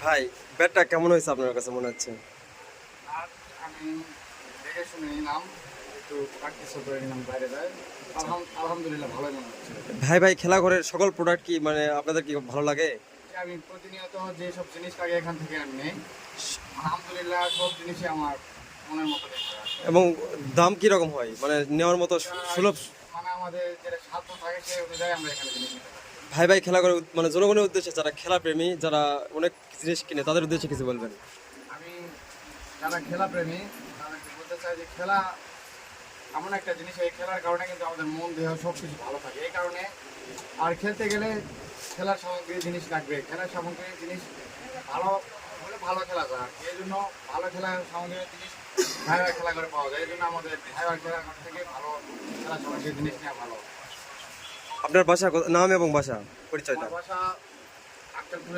ভাই, ব্যাটটা কেমন হয়েছে আপনার কাছে মনে হচ্ছে? আর আমি দেখে শুনে নিলাম, একটু প্র্যাকটিসও করে নিলাম বাইরে যায়। আলহামদুলিল্লাহ ভালোই মনে হচ্ছে। ভাই, খেলা ঘরের সকল প্রোডাক্ট কি মানে আপনাদের কি ভালো লাগে? যে আমি প্রতিনিয়ত যে সব জিনিস লাগে এখান থেকে আমি নেই, আলহামদুলিল্লাহ সব জিনিসই আমার মনের মতো দেখতে হয়। এবং দাম কি রকম হয়, মানে নেওয়ার মতো সুলভ? মানে আমাদের যেটা সাধ্য থাকে সেই অনুযায়ী আমরা এখানে জিনিস নিতে পারি। ভাই, খেলা করে মানে জনগণের উদ্দেশ্যে, যারা খেলা প্রেমী, যারা অনেক জিনিস কিনে, তাদের উদ্দেশ্যে কিছু বলবেন? আমি যারা খেলা প্রেমী তাদেরকে বলতে চাই যে খেলা এমন একটা জিনিস, এই খেলার কারণে কিন্তু আমাদের মন দেহ সব কিছু ভালো থাকে। এই কারণে আর খেলতে গেলে খেলার সামগ্রী জিনিস লাগবে, খেলার সামগ্রী জিনিস ভালো হলে ভালো খেলা যায়। আর কি এই জন্য ভালো খেলার সামগ্রী জিনিস ভাইবার খেলা করে পাওয়া যায়। এই জন্য আমাদের ভাইবার খেলাঘর থেকে ভালো খেলার সামগ্রী জিনিস নেওয়া ভালো। আপনার বাসা নাম এবং বাসা পরিচয়টা? আমার বাসা আক্তারপুর।